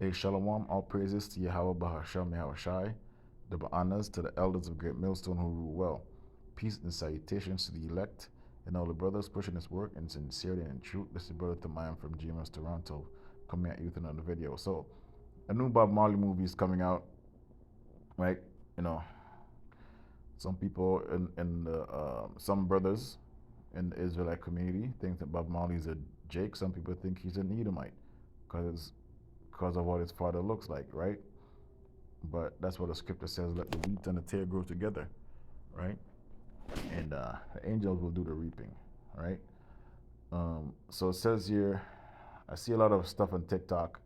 A Shalom, all praises to Yahweh Bahasham Yahushai, double honors to the elders of Great Millstone who rule well. Peace and salutations to the elect and all the brothers pushing this work in sincerity and in truth. This is Brother Tamayan from GMS Toronto, coming at you with another video. So, a new Bob Marley movie is coming out, right? You know, some people in the some brothers in the Israelite community think that Bob Marley is a Jake. Some people think he's an Edomite because of what his father looks like, right? But that's what the scripture says: let the wheat and the tare grow together, right? And the angels will do the reaping, right? So it says here, I see a lot of stuff on TikTok,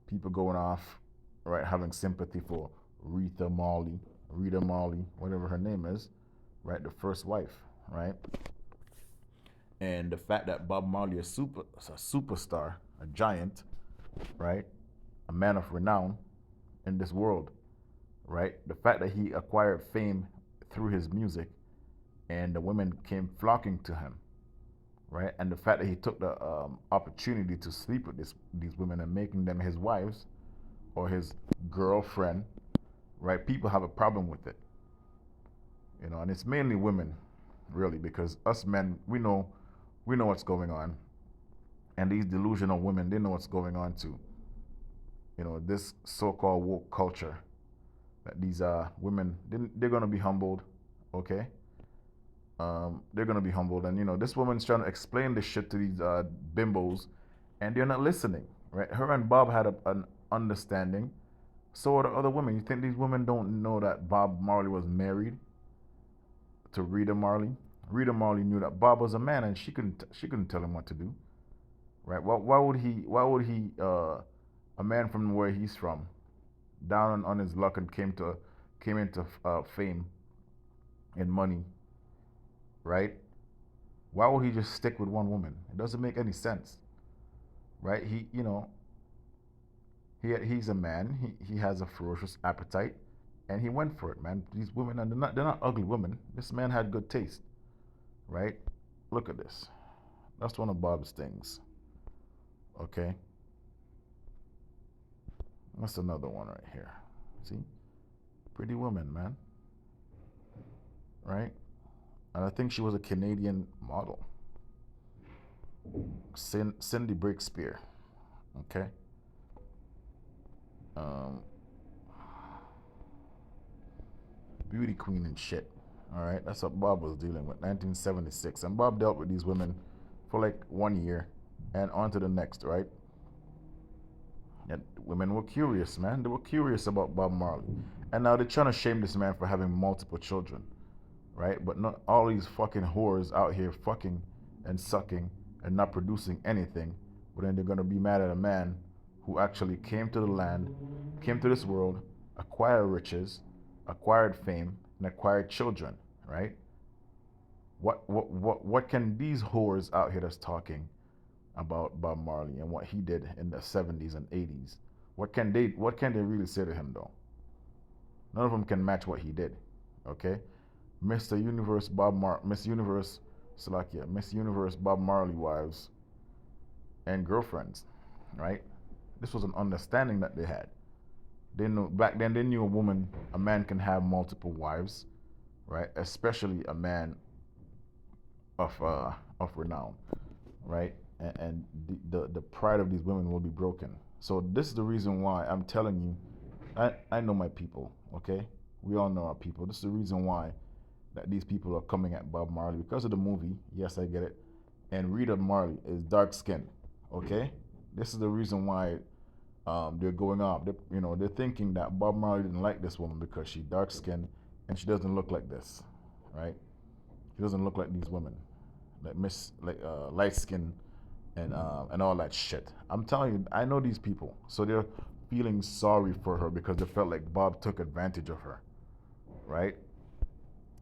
people going off, right, having sympathy for Rita Marley, whatever her name is, right, the first wife, right? And the fact that Bob Marley is a superstar, a giant, right, a man of renown in this world, right? The fact that he acquired fame through his music and the women came flocking to him, right? And the fact that he took the opportunity to sleep with these women and making them his wives or his girlfriend, right? People have a problem with it, you know, and it's mainly women, really, because us men, we know what's going on, and these delusional women, they know what's going on too. You know, this so-called woke culture that these women, they're gonna be humbled, okay? They're gonna be humbled, and you know, this woman's trying to explain this shit to these bimbos, and they're not listening, right? Her and Bob had an understanding. So are the other women. You think these women don't know that Bob Marley was married to Rita Marley? Rita Marley knew that Bob was a man, and she couldn't tell him what to do, right? Why would he a man from where he's from, down on his luck and came into fame and money, right? Why would he just stick with one woman? It doesn't make any sense, right? He, you know, he's a man. He has a ferocious appetite, and he went for it, man. These women, and they're not ugly women. This man had good taste, right? Look at this. That's one of Bob's things. Okay. That's another one right here. See? Pretty woman, man. Right? And I think she was a Canadian model. Cindy Breakspear. Okay? Beauty queen and shit. Alright? That's what Bob was dealing with. 1976. And Bob dealt with these women for like 1 year and on to the next, right? And women were curious, man. They were curious about Bob Marley. And now they're trying to shame this man for having multiple children, right? But not all these fucking whores out here fucking and sucking and not producing anything. But then they're going to be mad at a man who actually came to the land, came to this world, acquired riches, acquired fame, and acquired children, right? What can these whores out here that's talking about Bob Marley and what he did in the 70s and 80s? What can they really say to him though? None of them can match what he did. Okay? Mr. Universe Miss Universe Salakia, Miss Universe Bob Marley wives and girlfriends, right? This was an understanding that they had. They knew back then, they knew a man can have multiple wives, right? Especially a man of renown, right? And the pride of these women will be broken. So this is the reason why I'm telling you, I know my people, okay? We all know our people. This is the reason why that these people are coming at Bob Marley, because of the movie. Yes, I get it. And Rita Marley is dark skinned, okay? This is the reason why they're going off. They're thinking that Bob Marley didn't like this woman because she's dark skinned and she doesn't look like this, right? She doesn't look like these women, like light skin and all that shit. I'm telling you, I know these people, so they're feeling sorry for her because they felt like Bob took advantage of her, right?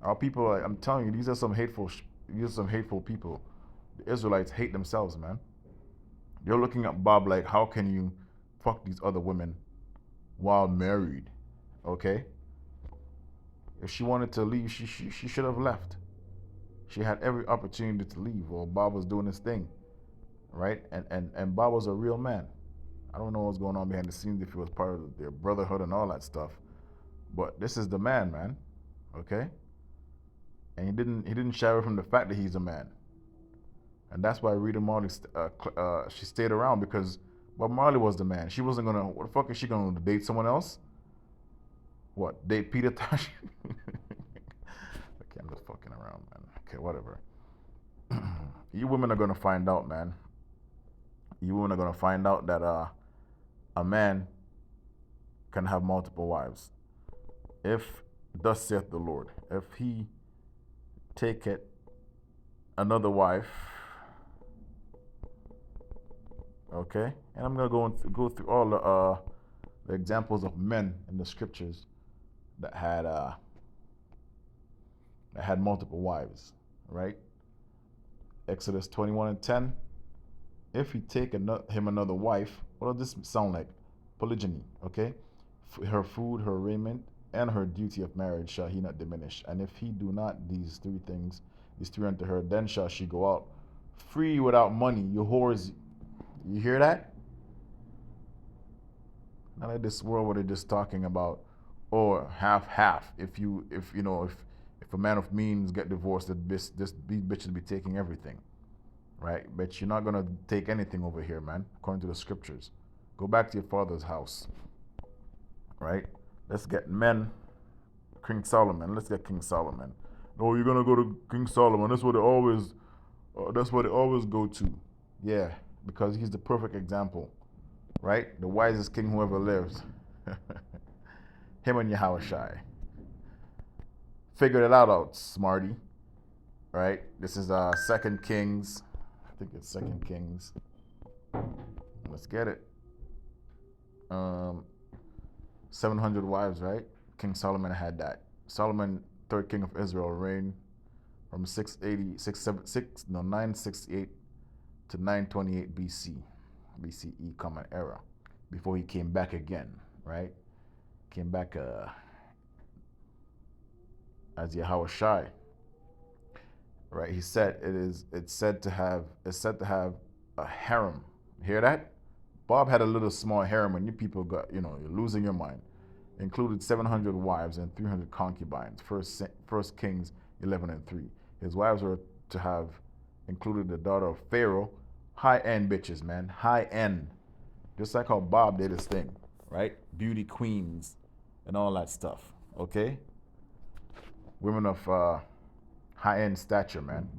Our people, I'm telling you, these are some hateful people. The Israelites hate themselves, man. They're looking at Bob like, how can you fuck these other women while married? Okay? If she wanted to leave, she should have left. She had every opportunity to leave while Bob was doing his thing, right? And Bob was a real man, I don't know what's going on behind the scenes if he was part of their brotherhood and all that stuff. But this is the man, man. Okay? And he didn't shy away from the fact that he's a man. And that's why Rita Marley she stayed around because Bob Marley was the man. She wasn't gonna. What the fuck is she gonna date someone else? What, date Peter Tosh? Okay, I'm just fucking around, man. Okay, whatever. You women are gonna find out, man. You women are gonna find out that a man can have multiple wives. If thus saith the Lord, if he taketh another wife, okay, and I'm gonna go through all the examples of men in the scriptures that had multiple wives, right? Exodus 21:10. If he take him another wife, what does this sound like? Polygyny, okay? Her food, her raiment, and her duty of marriage shall he not diminish. And if he do not these three unto her, then shall she go out free without money. You whores, you hear that? Not like this world where they're just talking about, or half. If a man of means get divorced, these bitches be taking everything, right? But you're not gonna take anything over here, man. According to the scriptures, go back to your father's house, right? Let's get men. King Solomon. Let's get King Solomon. No, you're gonna go to King Solomon. That's what they always. That's what they always go to. Yeah, because he's the perfect example, right? The wisest king who ever lived. Him and Yahushai. Figured it out, smarty. Right? This is Second Kings. I think it's Second Kings. Let's get it. 700 wives, right? King Solomon had that. Solomon, third king of Israel, reigned from 968 to 928 BCE, Common Era, before he came back again, right? Came back as Yahushai, right? It's said to have a harem. Hear that? Bob had a little small harem, and you people you're losing your mind. Included 700 wives and 300 concubines. First Kings 11:3. His wives were to have included the daughter of Pharaoh. High-end bitches, man. High-end. Just like how Bob did his thing, right? Beauty queens and all that stuff, okay? Women of high-end stature, man.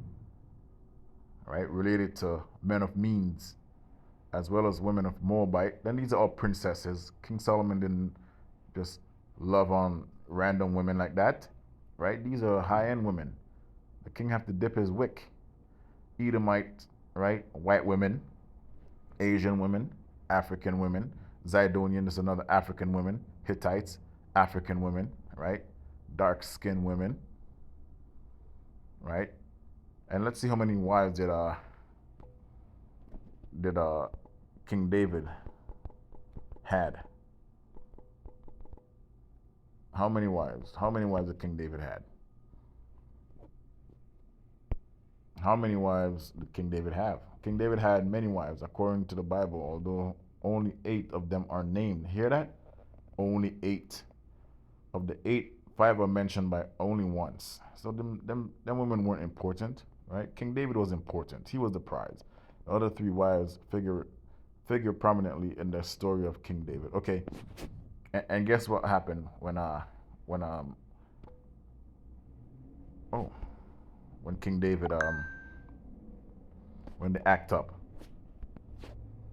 Right? Related to men of means, as well as women of Moabite. Then these are all princesses. King Solomon didn't just love on random women like that, right? These are high-end women. The king have to dip his wick. Edomite, right? White women, Asian women, African women. Zidonian is another African women. Hittites, African women, right? Dark-skinned women, right? And let's see how many wives did King David had. How many wives? How many wives did King David had? How many wives did King David have? King David had many wives, according to the Bible, although only 8 of them are named. Hear that? Only 8. Of the 8, 5 are mentioned by only once. So them women weren't important, right? King David was important. He was the prize. The other 3 wives figure prominently in the story of King David. Okay, and guess what happened when King David when they act up.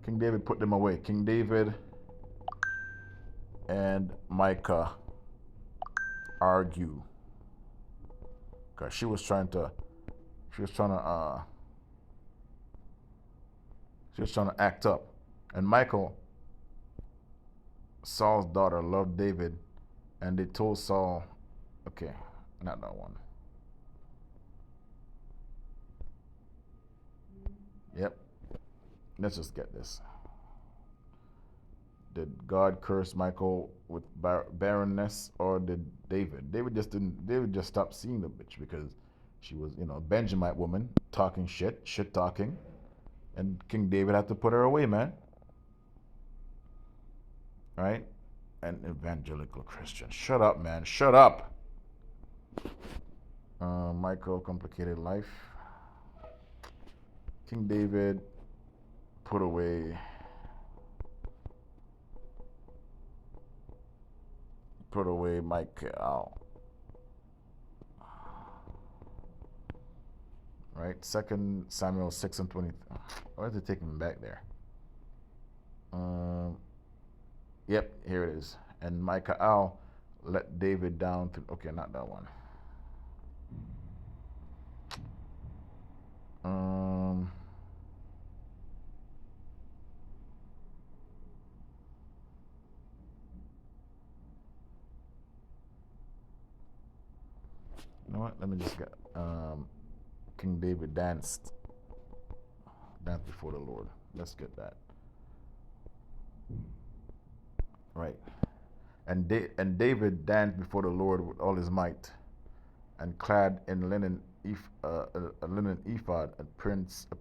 King David put them away. King David and Micah argue because she was trying to act up, and Michael, Saul's daughter, loved David, and they told Saul, okay, not that one. Yep. Let's just get this. Did God curse Michael with barrenness, or did David? David just stopped seeing the bitch because she was, a Benjamite woman talking shit talking, and King David had to put her away, man. right? An evangelical Christian. Shut up, man. Shut up. Michael, complicated life. King David put away Michael. Right? 2 Samuel 6:20. Why is it taking me back there? Yep, here it is. And Michael let David down to, okay, not that one. You know what? Let me just get King David danced before the Lord. Let's get that. Right. And David danced before the Lord with all his might, and clad in a linen ephod, a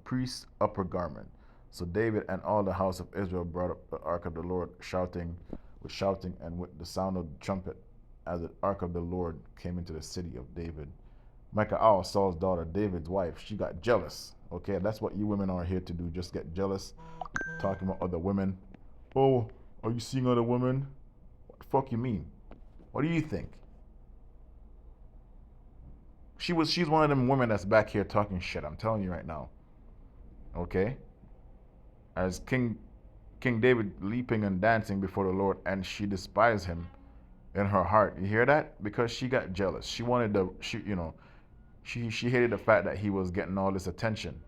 priest's upper garment. So David and all the house of Israel brought up the ark of the Lord, shouting and with the sound of the trumpet, as the ark of the Lord came into the city of David. Michal, Saul's daughter, David's wife, she got jealous. Okay, that's what you women are here to do. Just get jealous, talking about other women. Oh, are you seeing other women? What the fuck you mean? What do you think? She's one of them women that's back here talking shit. I'm telling you right now. Okay? As King David leaping and dancing before the Lord, and she despised him in her heart. You hear that? Because she got jealous. She wanted she hated the fact that he was getting all this attention.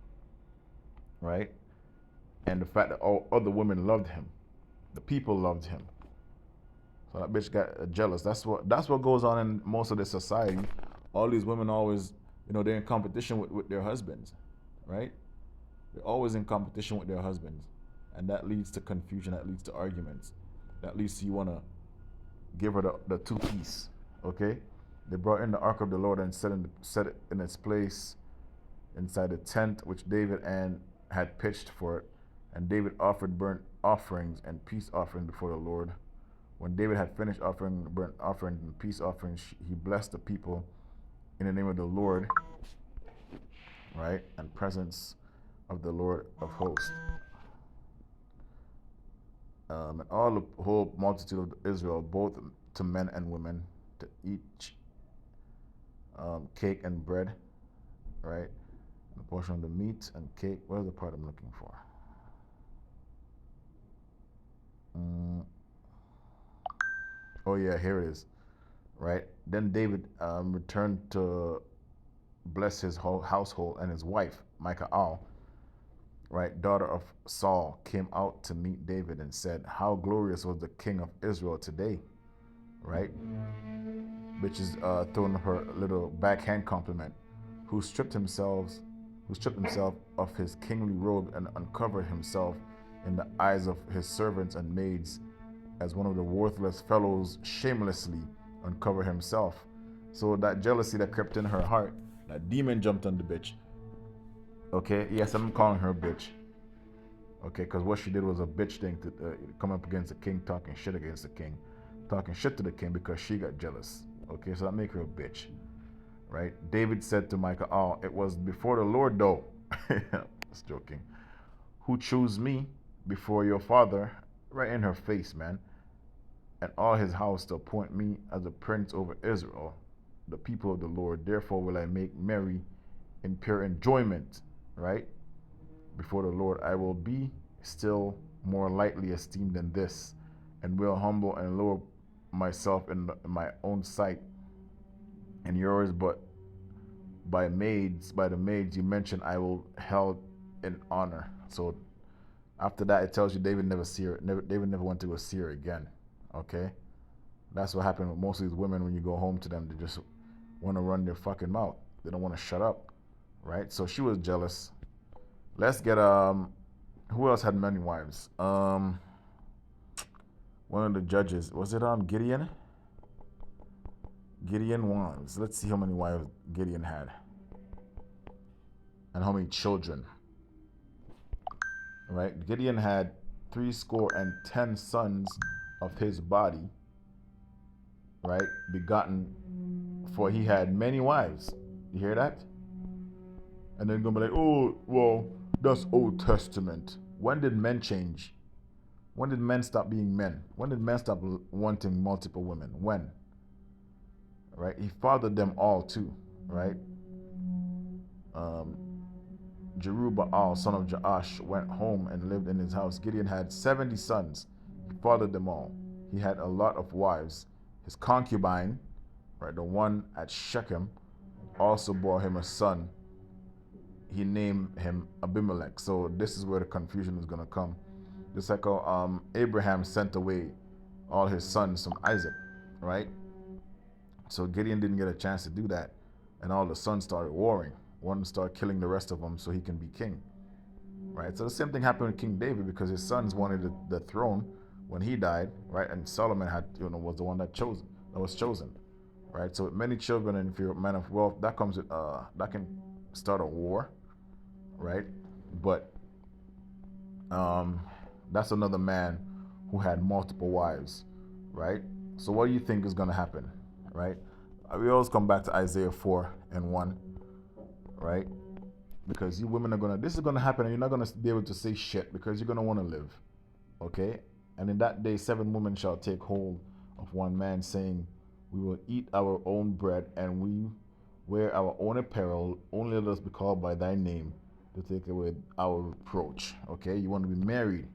Right? And the fact that all other women loved him. The people loved him. So that bitch got jealous. That's what goes on in most of the society. All these women always, they're in competition with their husbands, right? They're always in competition with their husbands. And that leads to confusion, that leads to arguments. That leads to you want to give her the two-piece, okay? They brought in the ark of the Lord and set it in its place inside the tent which David had pitched for it. And David offered burnt offerings and peace offerings before the Lord. When David had finished offering burnt offerings and peace offerings, he blessed the people in the name of the Lord, right? And presence of the Lord of hosts. And all the whole multitude of Israel, both to men and women, to each cake and bread, right? A portion of the meat and cake. Where's the part I'm looking for? Oh yeah, here it is. Right? Then David returned to bless his whole household, and his wife, Michal, right, daughter of Saul, came out to meet David and said, "How glorious was the king of Israel today," right? Which is throwing her a little backhand compliment. Who stripped himself of his kingly robe and uncovered himself in the eyes of his servants and maids, as one of the worthless fellows shamelessly uncover himself. So that jealousy that crept in her heart, that demon jumped on the bitch. Okay, yes, I'm calling her a bitch. Okay, because what she did was a bitch thing to come up against the king, talking shit against the king, talking shit to the king because she got jealous. Okay, so that make her a bitch, right? David said to Michal, "It was before the Lord, though." Just joking. "Who chose me before your father," right in her face, man, "and all his house to appoint me as a prince over Israel, the people of the Lord. Therefore will I make merry in pure enjoyment," right? "Before the Lord I will be still more lightly esteemed than this, and will humble and lower myself in my own sight and yours, but by the maids you mentioned I will held in honor." So after that, it tells you David never went to go see her again. Okay? That's what happened with most of these women. When you go home to them, they just want to run their fucking mouth. They don't want to shut up. Right? So she was jealous. Let's get who else had many wives? One of the judges, was it Gideon? Gideon wives. Let's see how many wives Gideon had. And how many children. Right? Gideon had 70 sons of his body, right, begotten, for he had many wives. You hear that? And then gonna be like, oh, well, that's Old Testament. When did men change? When did men stop being men? When did men stop wanting multiple women? When? Right? He fathered them all too, right? Um, Jerubbaal, son of Jaash, went home and lived in his house. Gideon had 70 sons. He fathered them all. He had a lot of wives. His concubine, right, the one at Shechem, also bore him a son. He named him Abimelech. So this is where the confusion is going to come. Just like how Abraham sent away all his sons from Isaac, right? So Gideon didn't get a chance to do that. And all the sons started warring. One started killing the rest of them so he can be king, right? So the same thing happened with King David because his sons wanted the throne when he died, right? And Solomon was the one that was chosen, right? So with many children and if you're a man of wealth, that comes with, that can start a war, right? But that's another man who had multiple wives, right? So what do you think is going to happen, right? We always come back to Isaiah 4:1, right? Because you women this is gonna happen and you're not gonna be able to say shit because you're gonna want to live, okay? And in that day 7 women shall take hold of one man, saying, we will eat our own bread and we wear our own apparel, only let us be called by thy name to take away our reproach, okay? You want to be married,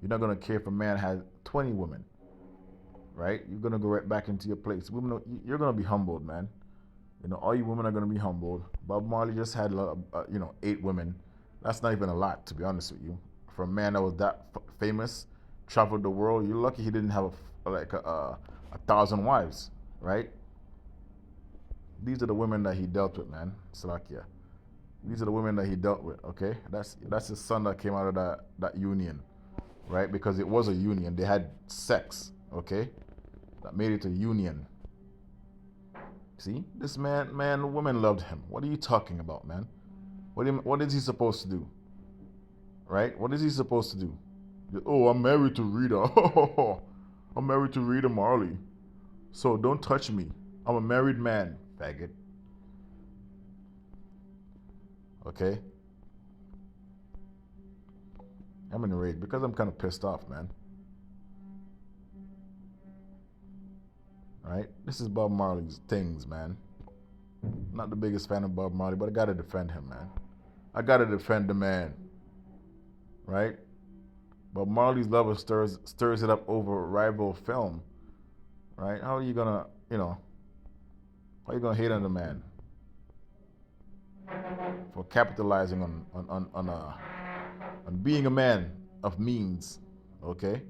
you're not gonna care if a man has 20 women, right? You're gonna go right back into your place. Women, you're gonna be humbled, man. All you women are going to be humbled. Bob Marley just had, 8 women. That's not even a lot, to be honest with you. For a man that was that famous, traveled the world, you're lucky he didn't have a 1,000 wives, right? These are the women that he dealt with, man. Salakia. These are the women that he dealt with, okay? That's his son that came out of that union, right? Because it was a union. They had sex, okay? That made it a union. See, this women loved him. What are you talking about, man? What is he supposed to do? Right? What is he supposed to do? Oh, I'm married to Rita. I'm married to Rita Marley. So don't touch me. I'm a married man, faggot. Okay? I'm in a rage because I'm kind of pissed off, man. Right? This is Bob Marley's things, man. Not the biggest fan of Bob Marley, but I gotta defend him, man. I gotta defend the man. Right? Bob Marley's lover stirs it up over rival film. Right? How are you gonna, how are you gonna hate on the man? For capitalizing on being a man of means. Okay?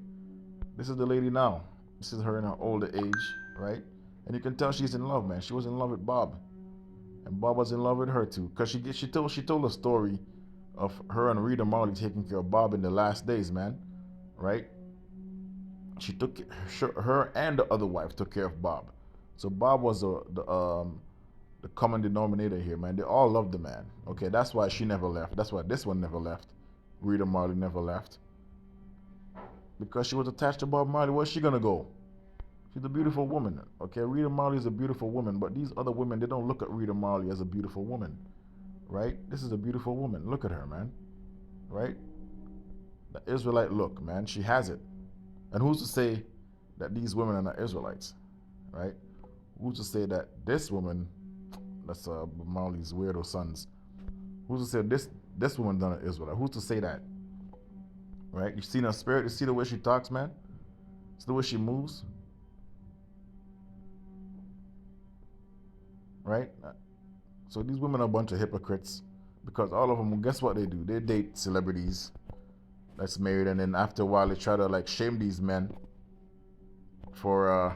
This is the lady now. This is her in her older age, right? And you can tell she's in love, man. She was in love with Bob, and Bob was in love with her too. Cause she told a story of her and Rita Marley taking care of Bob in the last days, man. Right? She took her and the other wife took care of Bob. So Bob was the common denominator here, man. They all loved the man. Okay, that's why she never left. That's why this one never left. Rita Marley never left. Because she was attached to Bob Marley. Where's she gonna go? She's a beautiful woman. Okay, Rita Marley is a beautiful woman, but these other women, they don't look at Rita Marley as a beautiful woman. Right? This is a beautiful woman. Look at her, man. Right? The Israelite look, man. She has it. And who's to say that these women are not Israelites? Right? Who's to say that this woman, that's Marley's weirdo sons, who's to say this woman's not an Israelite? Who's to say that? Right? You see her spirit? You see the way she talks, man? See the way she moves? Right? So these women are a bunch of hypocrites because all of them, guess what they do? They date celebrities that's married, and then after a while they try to shame these men for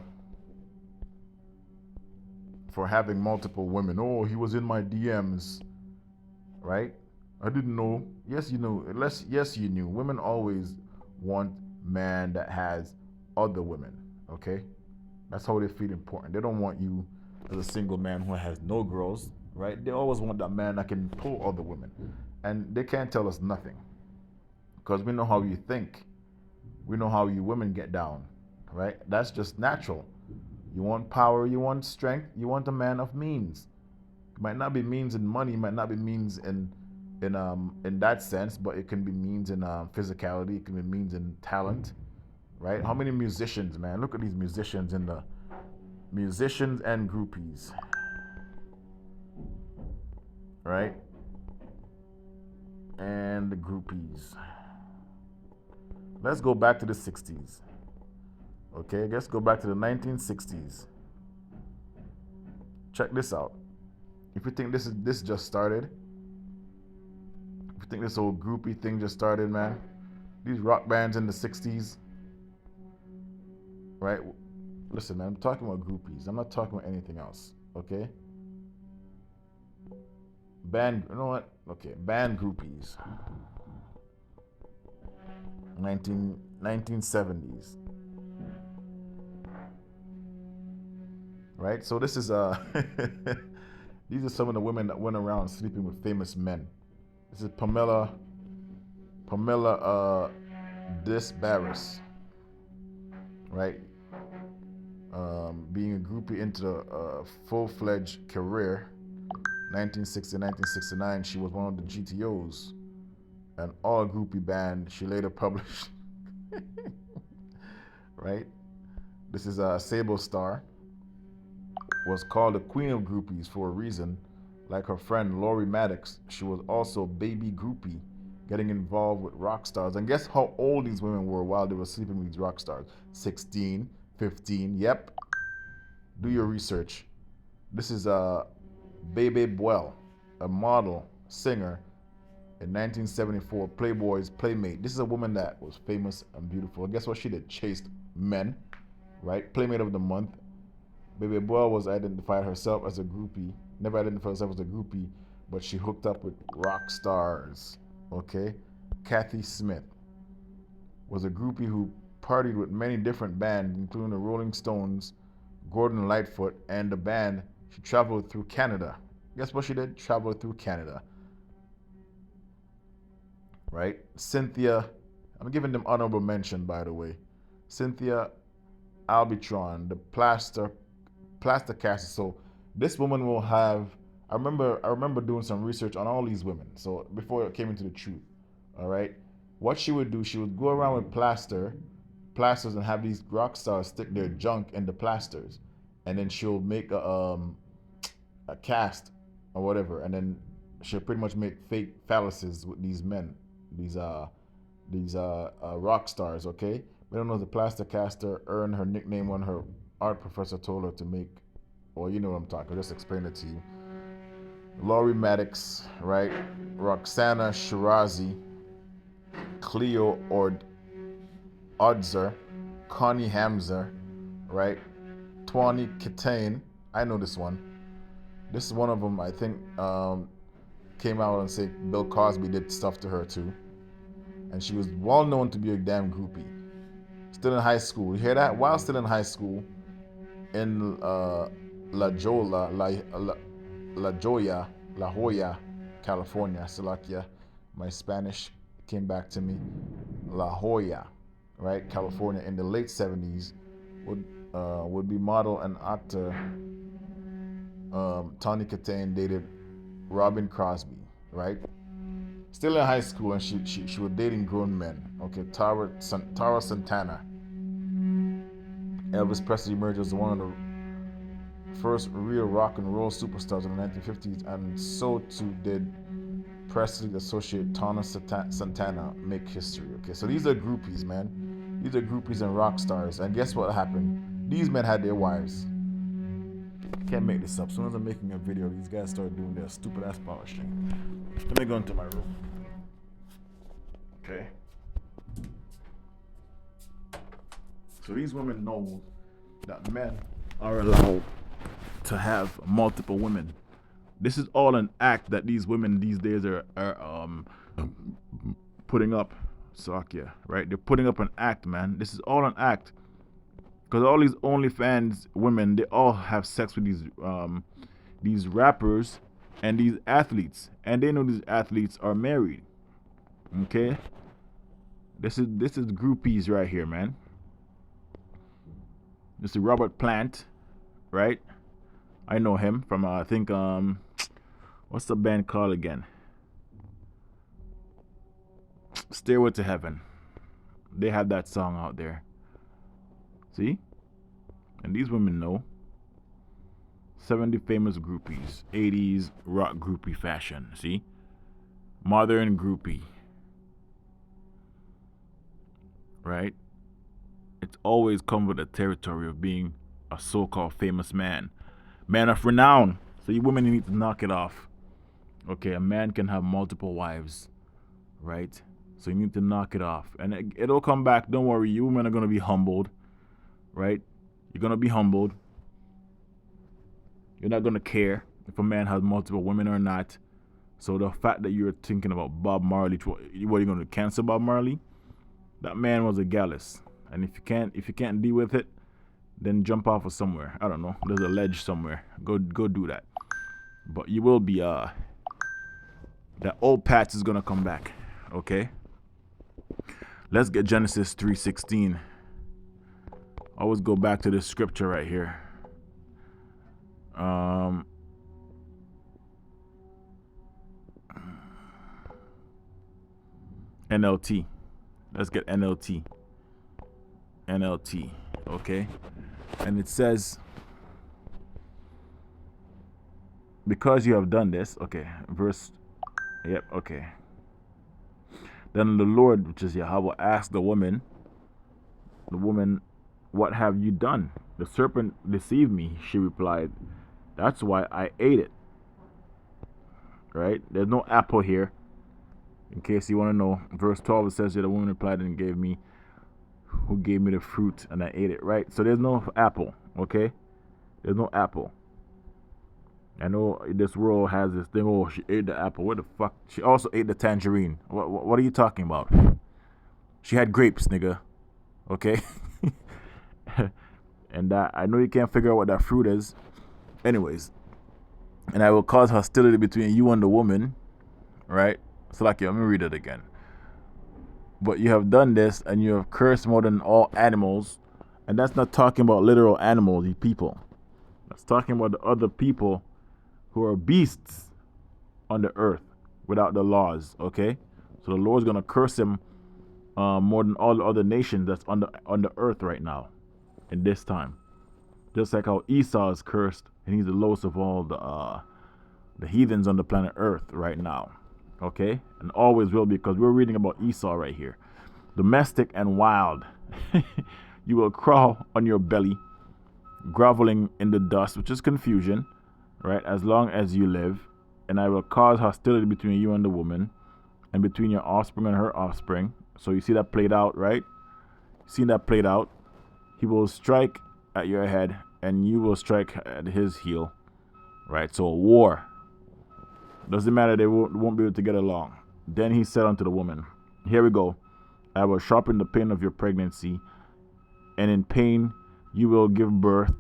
having multiple women. Oh, he was in my DMs, right? I didn't know. Yes, you know. Yes, you knew. Women always want man that has other women. Okay, that's how they feel important. They don't want you as a single man who has no girls, right? They always want that man that can pull other women, and they can't tell us nothing because we know how you think. We know how you women get down. right? That's just natural. You want power, you want strength, you want a man of means. It might not be means in money, it might not be means in that sense, but it can be means in physicality, it can be means in talent, right? How many musicians, man? Look at these musicians in the musicians and groupies, right? And the groupies. Let's go back to the 60s. Okay, let's go back to the 1960s. Check this out. If you think this just started, if you think this whole groupie thing just started, man, these rock bands in the 60s, right? Listen, man, I'm talking about groupies. I'm not talking about anything else, okay? Band, you know what? Okay, band groupies. 1970s. Right? So this is these are some of the women that went around sleeping with famous men. This is Pamela Disbaris, right? Being a groupie into a full-fledged career. 1960, 1969, she was one of the GTOs, an all-groupie band she later published. Right? This is a Sable Star. Was called the queen of groupies for a reason. Like her friend Laurie Maddox, she was also baby groupie, getting involved with rock stars. And guess how old these women were while they were sleeping with these rock stars? 16, 15, yep. Do your research. This is Bebe Buell, a model, singer, in 1974, Playboy's Playmate. This is a woman that was famous and beautiful. Guess what she did? Chased men, right? Playmate of the Month. Baby Buell was identified herself as a groupie, never identified herself as a groupie, but she hooked up with rock stars, okay? Kathy Smith was a groupie who partied with many different bands, including the Rolling Stones, Gordon Lightfoot, and the band. She traveled through Canada. Guess what she did? Traveled through Canada, right? Cynthia, I'm giving them honorable mention, by the way. Cynthia Albitron, the plaster caster. So this woman will have. I remember doing some research on all these women. So before it came into the truth, all right. What she would do, she would go around with plasters, and have these rock stars stick their junk in the plasters, and then she'll make a cast or whatever, and then she'll pretty much make fake phalluses with these men, these rock stars. Okay, we don't know if the plaster caster earned her nickname when her art professor told her to make, or you know what I'm talking. I'll just explain it to you. Laurie Maddox, right? Roxana Shirazi, Cleo Odzer, Connie Hamzer, right? Tawny Katane. I know this one. This is one of them. I think came out and said Bill Cosby did stuff to her too, and she was well known to be a damn groupie. Still in high school. You hear that? While still in high school, in La Jolla, California. Salakia, my Spanish came back to me. La Jolla, right, California, in the late 70s, would be model and actor. Tawny Katane dated Robin Crosby, right? Still in high school, and she was dating grown men. Okay, Tara Santana. Elvis Presley emerged as one of the first real rock and roll superstars in the 1950s, and so too did Presley's associate Tana Santana make history. Okay, so these are groupies, man. These are groupies and rock stars. And guess what happened? These men had their wives. Can't make this up. As soon as I'm making a video, these guys start doing their stupid ass polishing. Let me go into my room. Okay. So these women know that men are allowed to have multiple women. This is all an act that these women these days are putting up. Sakya, right? They're putting up an act, man. This is all an act. Because all these OnlyFans women, they all have sex with these rappers and these athletes, and they know these athletes are married. Okay, this is groupies right here, man. Mr. Robert Plant, right? I know him from I think what's the band called again? Stairway to Heaven. They had that song out there. See? And these women know. 70 famous groupies. 80s rock groupie fashion. See? Modern groupie. Right? It's always come with the territory of being a so-called famous man. Man of renown. So you women need to knock it off. Okay, a man can have multiple wives. Right? So you need to knock it off. And it'll come back. Don't worry. You women are going to be humbled. Right? You're going to be humbled. You're not going to care if a man has multiple women or not. So the fact that you're thinking about Bob Marley, what are you going to cancel Bob Marley? That man was a gallus. And if you can't deal with it, then jump off of somewhere. I don't know. There's a ledge somewhere. Go do that. But you will be that old patch is going to come back. Okay? Let's get Genesis 3:16. Always go back to this scripture right here. NLT. Let's get NLT. NLT. Okay? And it says, because you have done this, okay, verse, yep, okay. Then the Lord, which is Yahweh, asked the woman, what have you done? The serpent deceived me, she replied. That's why I ate it. Right? There's no apple here. In case you want to know, verse 12 it says that the woman replied and gave me the fruit and I ate it. Right? So there's no apple. Okay? There's no apple. I know this world has this thing. Oh, she ate the apple. What the fuck? She also ate the tangerine. What are you talking about? She had grapes, nigga. Okay? And I know you can't figure out what that fruit is. Anyways. And I will cause hostility between you and the woman. Right? So like, let me read it again. But you have done this and you have cursed more than all animals. And that's not talking about literal animals, you people. That's talking about the other people who are beasts on the earth without the laws, okay? So the Lord's going to curse him more than all the other nations that's on the earth right now in this time. Just like how Esau is cursed and he's the lowest of all the heathens on the planet earth right now, okay? And always will be, because we're reading about Esau right here. Domestic and wild. You will crawl on your belly, groveling in the dust, which is confusion, right? As long as you live, and I will cause hostility between you and the woman, and between your offspring and her offspring. So you see that played out, right? See that played out. He will strike at your head, and you will strike at his heel, right? So a war. Doesn't matter, they won't be able to get along. Then he said unto the woman, here we go. I will sharpen the pain of your pregnancy, and in pain you will give birth,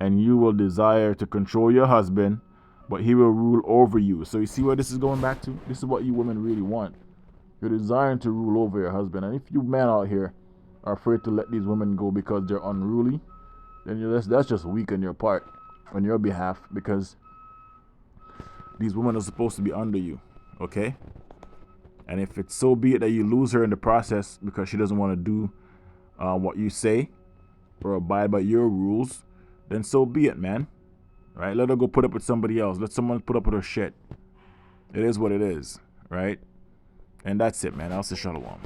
and you will desire to control your husband, but he will rule over you. So you see where this is going back to? This is what you women really want. You're desiring to rule over your husband. And if you men out here are afraid to let these women go because they're unruly, then that's just weak on your part, on your behalf, because these women are supposed to be under you, okay? And if it's so be it that you lose her in the process because she doesn't want to do what you say or abide by your rules, then so be it, man. Right? Let her go put up with somebody else. Let someone put up with her shit. It is what it is, right? And that's it, man. I'll say shalom.